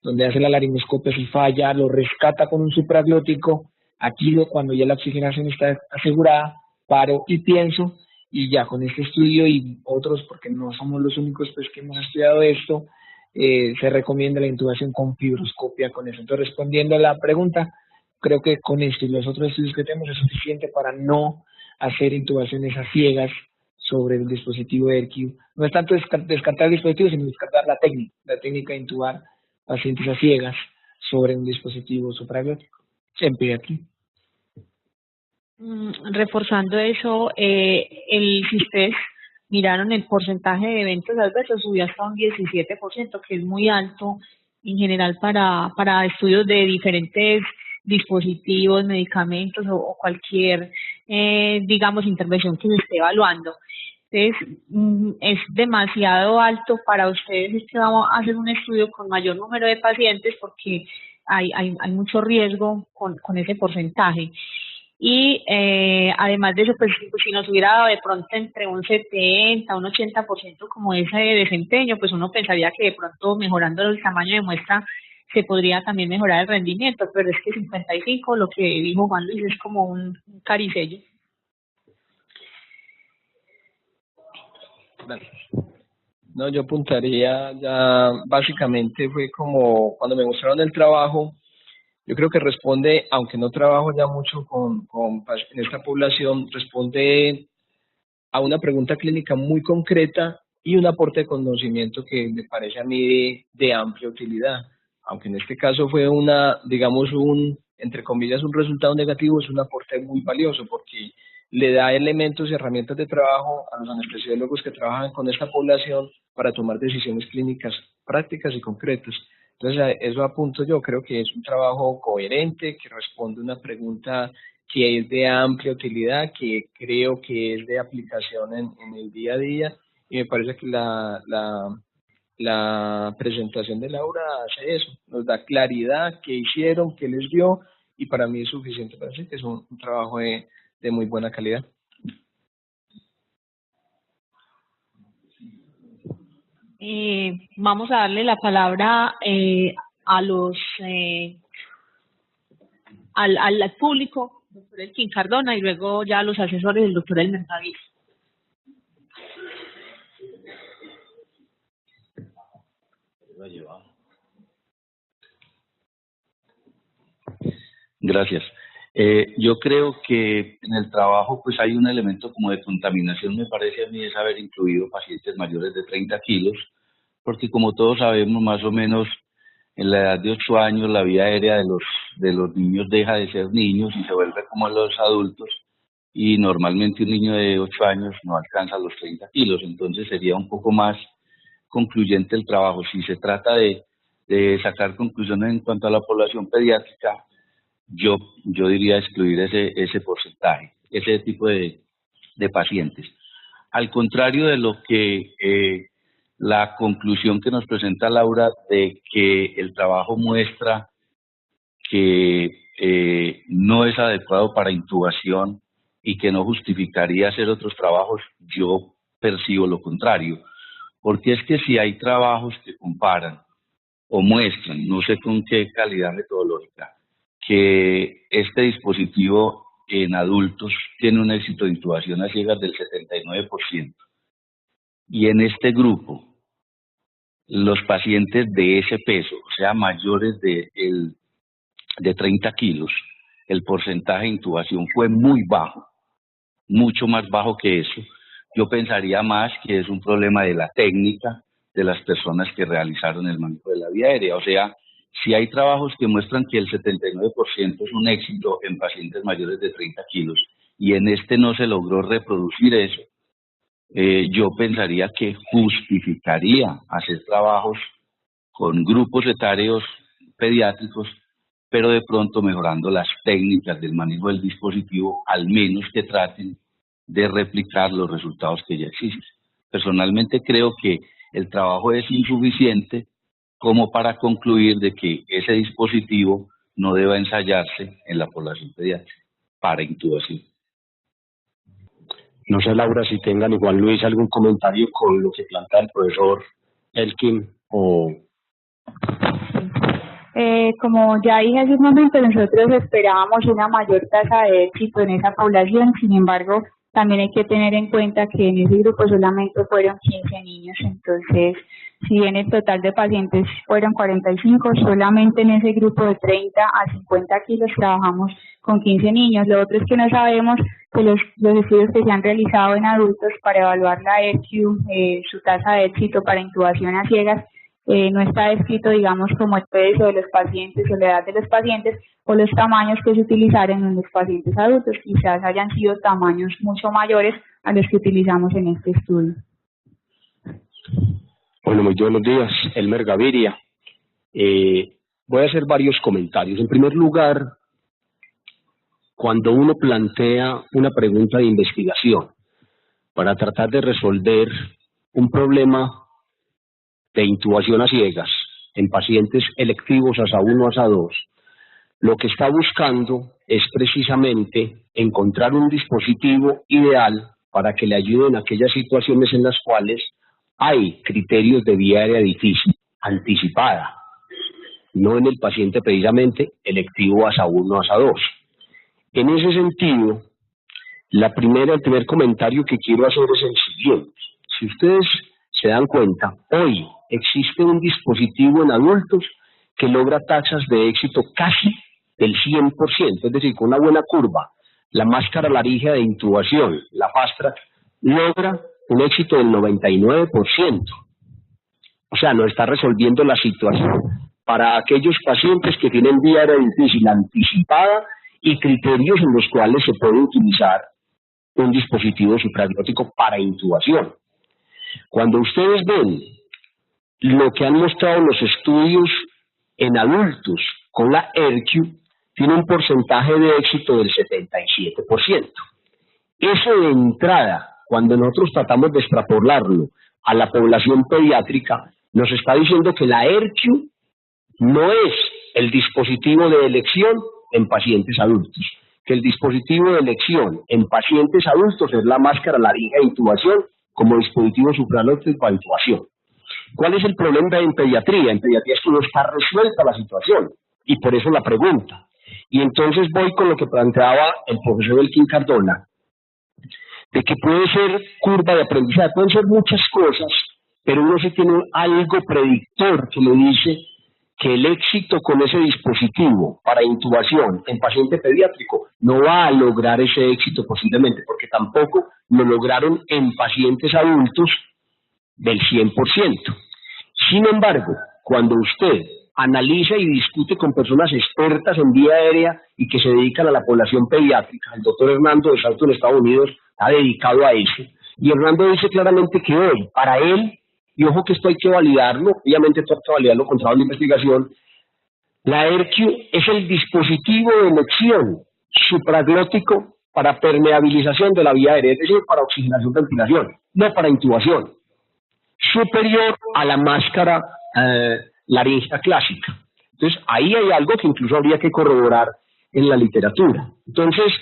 Speaker 1: donde hace la laringoscopia, si falla, lo rescata con un supraglótico, aquí cuando ya la oxigenación está asegurada, paro y pienso, y ya con este estudio y otros, porque no somos los únicos pues que hemos estudiado esto, se recomienda la intubación con fibroscopia con eso. Entonces, respondiendo a la pregunta, creo que con esto y los otros estudios que tenemos es suficiente para no hacer intubaciones a ciegas sobre el dispositivo ERQ. No es tanto descartar el dispositivo, sino descartar la técnica de intubar pacientes a ciegas sobre un dispositivo supraglótico en pediatría.
Speaker 3: Reforzando eso, si ustedes miraron el porcentaje de eventos adversos, subió hasta un 17%, que es muy alto en general para estudios de diferentes dispositivos, medicamentos o cualquier, digamos, intervención que se esté evaluando. Entonces, es demasiado alto para ustedes. Es que vamos a hacer un estudio con mayor número de pacientes porque hay mucho riesgo con ese porcentaje. Y además de eso, pues si nos hubiera dado de pronto entre un 70, un 80% como ese desempeño, pues uno pensaría que de pronto mejorando el tamaño de muestra se podría también mejorar el rendimiento, pero es que 55, lo que dijo Juan Luis, es como un caricello.
Speaker 5: No, yo apuntaría ya, básicamente fue como cuando me mostraron el trabajo, yo creo que responde, aunque no trabajo ya mucho en esta población, responde a una pregunta clínica muy concreta y un aporte de conocimiento que me parece a mí de amplia utilidad. Aunque en este caso fue digamos, entre comillas, un resultado negativo, es un aporte muy valioso porque le da elementos y herramientas de trabajo a los anestesiólogos que trabajan con esta población para tomar decisiones clínicas prácticas y concretas. Entonces, a eso apunto yo. Creo que es un trabajo coherente, que responde a una pregunta que es de amplia utilidad, que creo que es de aplicación en el día a día, y me parece que la presentación de Laura hace eso, nos da claridad, qué hicieron, qué les dio, y para mí es suficiente para decir que es un trabajo de muy buena calidad.
Speaker 3: Vamos a darle la palabra a los al público, doctor Elkin Cardona, y luego ya a los asesores del doctor Elmer Gaviria.
Speaker 4: Gracias. Yo creo que en el trabajo pues hay un elemento como de contaminación, me parece a mí, es haber incluido pacientes mayores de 30 kilos, porque como todos sabemos, más o menos en la edad de 8 años la vía aérea de los niños deja de ser niños y se vuelve como los adultos, y normalmente un niño de 8 años no alcanza los 30 kilos, entonces sería un poco más concluyente el trabajo. Si se trata de sacar conclusiones en cuanto a la población pediátrica, yo diría excluir ese porcentaje, ese tipo de pacientes. Al contrario de lo que la conclusión que nos presenta Laura de que el trabajo muestra que no es adecuado para intubación y que no justificaría hacer otros trabajos, yo percibo lo contrario, porque es que si hay trabajos que comparan o muestran, no sé con qué calidad metodológica, que este dispositivo en adultos tiene un éxito de intubación a ciegas del 79%. Y en este grupo, los pacientes de ese peso, o sea, mayores de 30 kilos, el porcentaje de intubación fue muy bajo, mucho más bajo que eso. Yo pensaría más que es un problema de la técnica de las personas que realizaron el manejo de la vía aérea. O sea, si hay trabajos que muestran que el 79% es un éxito en pacientes mayores de 30 kilos y en este no se logró reproducir eso, yo pensaría que justificaría hacer trabajos con grupos etarios pediátricos, pero de pronto mejorando las técnicas del manejo del dispositivo, al menos que traten de replicar los resultados que ya existen. Personalmente creo que el trabajo es insuficiente como para concluir de que ese dispositivo no deba ensayarse en la población pediátrica para intubación.
Speaker 6: No sé, Laura, si tengan igual Luis algún comentario con lo que plantea el profesor Elkin o...
Speaker 2: Como ya dije hace un momento, nosotros esperábamos una mayor tasa de éxito en esa población. Sin embargo, también hay que tener en cuenta que en ese grupo solamente fueron 15 niños, entonces si bien el total de pacientes fueron 45, solamente en ese grupo de 30 a 50 kilos trabajamos con 15 niños. Lo otro es que no sabemos que los estudios que se han realizado en adultos para evaluar la EQ, su tasa de éxito para intubación a ciegas, no está descrito, digamos, como el peso de los pacientes o la edad de los pacientes o los tamaños que se utilizaron en los pacientes adultos. Quizás hayan sido tamaños mucho mayores a los que utilizamos en este estudio.
Speaker 6: Bueno, muy buenos días, Elmer Gaviria. Voy a hacer varios comentarios. En primer lugar, cuando uno plantea una pregunta de investigación para tratar de resolver un problema de intubación a ciegas en pacientes electivos ASA1 o ASA2, lo que está buscando es precisamente encontrar un dispositivo ideal para que le ayude en aquellas situaciones en las cuales hay criterios de vía aérea difícil, anticipada, no en el paciente precisamente electivo ASA1 o ASA2. En ese sentido, el primer comentario que quiero hacer es el siguiente. Si ustedes se dan cuenta, hoy existe un dispositivo en adultos que logra tasas de éxito casi del 100%, es decir, con una buena curva. La máscara laríngea de intubación, la Fast Track, logra un éxito del 99%. O sea, no está resolviendo la situación para aquellos pacientes que tienen vía aérea difícil anticipada y criterios en los cuales se puede utilizar un dispositivo supraglótico para intubación. Cuando ustedes ven lo que han mostrado los estudios en adultos con la ERQ tiene un porcentaje de éxito del 77%. Eso de entrada, cuando nosotros tratamos de extrapolarlo a la población pediátrica, nos está diciendo que la ERQ no es el dispositivo de elección en pacientes adultos, que el dispositivo de elección en pacientes adultos es la máscara laríngea de intubación como dispositivo supralógico para intubación. ¿Cuál es el problema en pediatría? En pediatría es que no está resuelta la situación, y por eso la pregunta. Y entonces voy con lo que planteaba el profesor Elkin Cardona, de que puede ser curva de aprendizaje, pueden ser muchas cosas, pero uno sí tiene algo predictor que le dice que el éxito con ese dispositivo para intubación en paciente pediátrico no va a lograr ese éxito posiblemente, porque tampoco lo lograron en pacientes adultos del 100%. Sin embargo, cuando usted analiza y discute con personas expertas en vía aérea y que se dedican a la población pediátrica, el doctor Hernando de Salto en Estados Unidos ha dedicado a eso, y Hernando dice claramente que hoy, para él, y ojo que esto hay que validarlo, obviamente esto hay que validarlo con trabajo de investigación, la ERQ es el dispositivo de elección supraglótico para permeabilización de la vía aérea, es decir, para oxigenación y ventilación, no para intubación, superior a la máscara laríngea clásica. Entonces, ahí hay algo que incluso habría que corroborar en la literatura. Entonces,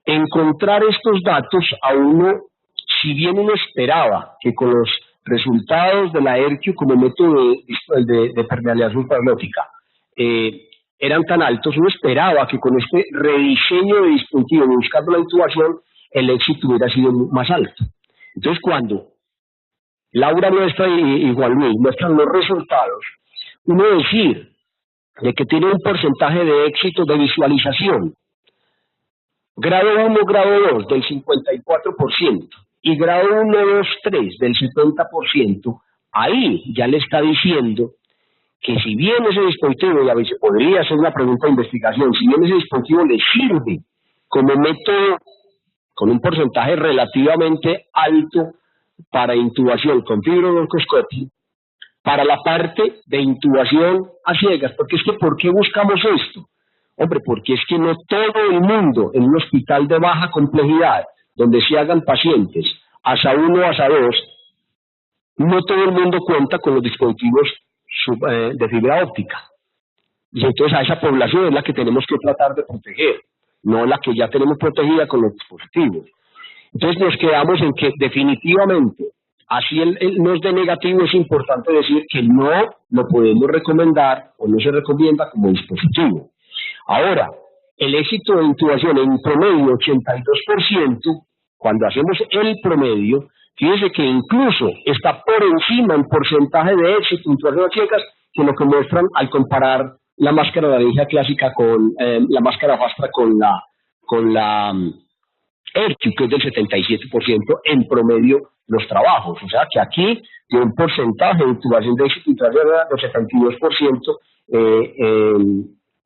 Speaker 6: encontrar estos datos a uno, si bien uno esperaba que con los resultados de la ERQ como método de permeabilización supraglótica eran tan altos, uno esperaba que con este rediseño de dispositivo, buscando la intubación, el éxito hubiera sido más alto. Entonces, cuando Laura muestra y Juan Luis muestran los resultados, uno decir de que tiene un porcentaje de éxito de visualización, grado 1, grado 2 del 54% y grado 1, 2, 3 del 70%, ahí ya le está diciendo que si bien ese dispositivo, y a veces podría hacer una pregunta de investigación, si bien ese dispositivo le sirve como método con un porcentaje relativamente alto para intubación con fibrobroncoscopia, para la parte de intubación a ciegas, porque es que ¿por qué buscamos esto? Hombre, porque es que no todo el mundo en un hospital de baja complejidad, donde se hagan pacientes ASA 1 o ASA 2, no todo el mundo cuenta con los dispositivos de fibra óptica. Y entonces a esa población es la que tenemos que tratar de proteger, no la que ya tenemos protegida con los dispositivos. Entonces nos quedamos en que definitivamente, así el no es de negativo, es importante decir que no lo podemos recomendar o no se recomienda como dispositivo. Ahora, el éxito de intubación en promedio 82%, cuando hacemos el promedio, fíjese que incluso está por encima en porcentaje de éxito en intubación a ciegas que lo que muestran al comparar la máscara laríngea clásica con la máscara Fastra con la ERQ, que es del 77% en promedio los trabajos. O sea que aquí tiene un porcentaje de intubación de éxito del 72%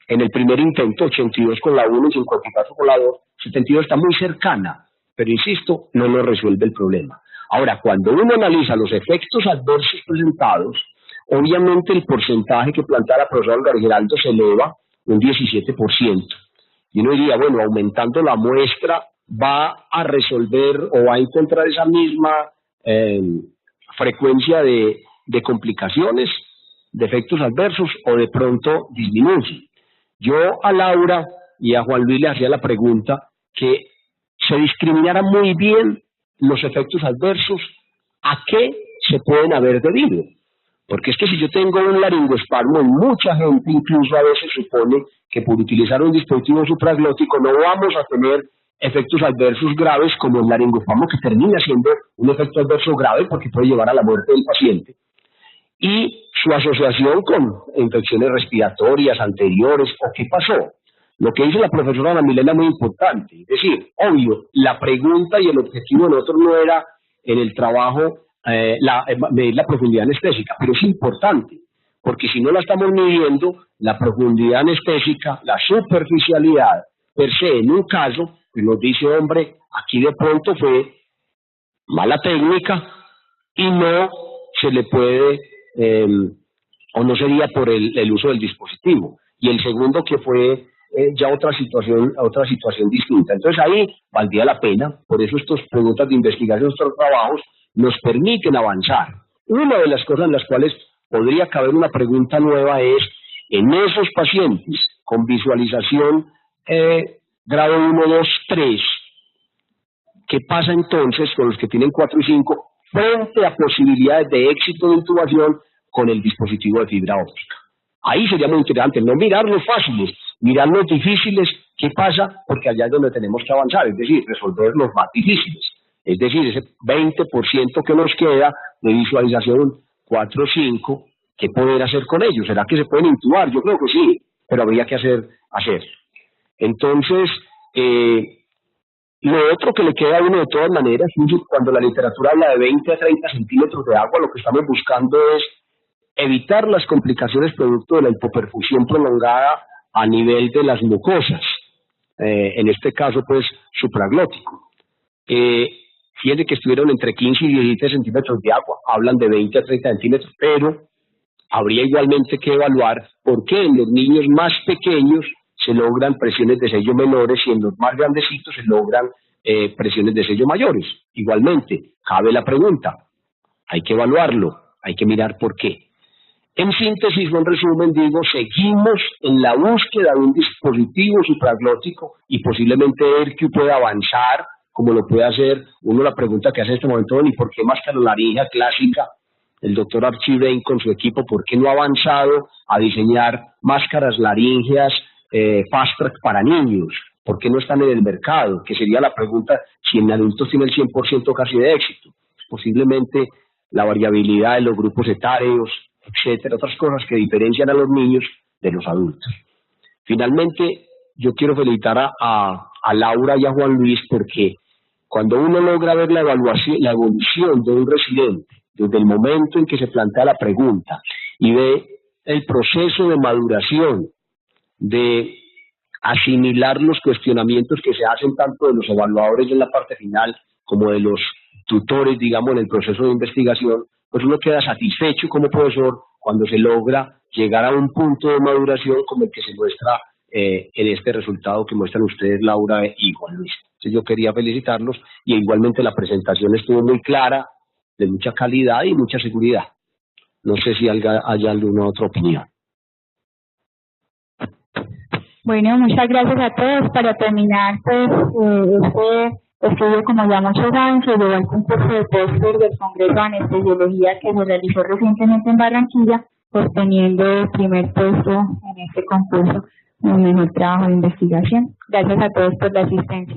Speaker 6: en el primer intento, 82 con la 1 y 54 con la 2, 72 está muy cercana, pero insisto, no nos resuelve el problema. Ahora, cuando uno analiza los efectos adversos presentados, obviamente el porcentaje que plantea la profesora Olga Geraldo se eleva un 17%. Y uno diría, bueno, aumentando la muestra va a resolver o va a encontrar esa misma frecuencia de complicaciones, de efectos adversos, o de pronto disminuye. Yo a Laura y a Juan Luis le hacía la pregunta que se discriminara muy bien los efectos adversos, a qué se pueden haber debido. Porque es que si yo tengo un laringoespasmo, y mucha gente incluso a veces supone que por utilizar un dispositivo supraglótico no vamos a tener efectos adversos graves como el laringoespasmo, que termina siendo un efecto adverso grave porque puede llevar a la muerte del paciente, y su asociación con infecciones respiratorias anteriores, o qué pasó. Lo que dice la profesora Ana Milena es muy importante, es decir, obvio, la pregunta y el objetivo de nosotros no era en el trabajo medir la profundidad anestésica, pero es importante, porque si no la estamos midiendo, la profundidad anestésica, la superficialidad per se en un caso, pues nos dice, hombre, aquí de pronto fue mala técnica y no se le puede o no sería por el uso del dispositivo. Y el segundo que fue ya otra situación distinta. Entonces ahí valdría la pena, por eso estas preguntas de investigación, estos trabajos nos permiten avanzar. Una de las cosas en las cuales podría caber una pregunta nueva es, en esos pacientes con visualización grado 1, 2, 3, ¿qué pasa entonces con los que tienen 4 y 5 frente a posibilidades de éxito de intubación con el dispositivo de fibra óptica? Ahí sería muy interesante, no mirar los fáciles, mirar los difíciles, ¿qué pasa? Porque allá es donde tenemos que avanzar, es decir, resolver los más difíciles. Es decir, ese 20% que nos queda de visualización 4 o 5, ¿qué poder hacer con ellos? ¿Será que se pueden intubar? Yo creo que sí, pero habría que hacer. Entonces, lo otro que le queda a uno de todas maneras, cuando la literatura habla de 20 a 30 centímetros de agua, lo que estamos buscando es evitar las complicaciones producto de la hipoperfusión prolongada a nivel de las mucosas, en este caso pues supraglótico. Fíjense que estuvieron entre 15 y 17 centímetros de agua, hablan de 20 a 30 centímetros, pero habría igualmente que evaluar por qué en los niños más pequeños se logran presiones de sello menores y en los más grandecitos se logran presiones de sello mayores. Igualmente, cabe la pregunta, hay que evaluarlo, hay que mirar por qué. En síntesis, en resumen, digo, seguimos en la búsqueda de un dispositivo supraglótico y posiblemente ERQ pueda avanzar, como lo puede hacer uno. La pregunta que hace en este momento, ¿y por qué máscara laringia clásica? El doctor Archibald con su equipo, ¿por qué no ha avanzado a diseñar máscaras laringias fast track para niños? ¿Por qué no están en el mercado? Que sería la pregunta si en adultos tiene el 100% casi de éxito. Posiblemente la variabilidad de los grupos etarios, etcétera, otras cosas que diferencian a los niños de los adultos. Finalmente, yo quiero felicitar a Laura y a Juan Luis, porque cuando uno logra ver la evolución de un residente desde el momento en que se plantea la pregunta y ve el proceso de maduración, de asimilar los cuestionamientos que se hacen tanto de los evaluadores en la parte final como de los tutores, digamos, en el proceso de investigación, pues uno queda satisfecho como profesor cuando se logra llegar a un punto de maduración como el que se muestra en este resultado que muestran ustedes, Laura y Juan Luis. Entonces yo quería felicitarlos y igualmente la presentación estuvo muy clara, de mucha calidad y mucha seguridad. No sé si haya alguna otra opinión.
Speaker 2: Bueno, muchas gracias a todos. Para terminar, pues, este estudio, como ya muchos saben, se llevó al concurso de póster del Congreso de Anestesiología que se realizó recientemente en Barranquilla, obteniendo el primer puesto en este concurso, un mejor trabajo de investigación. Gracias a todos por la asistencia.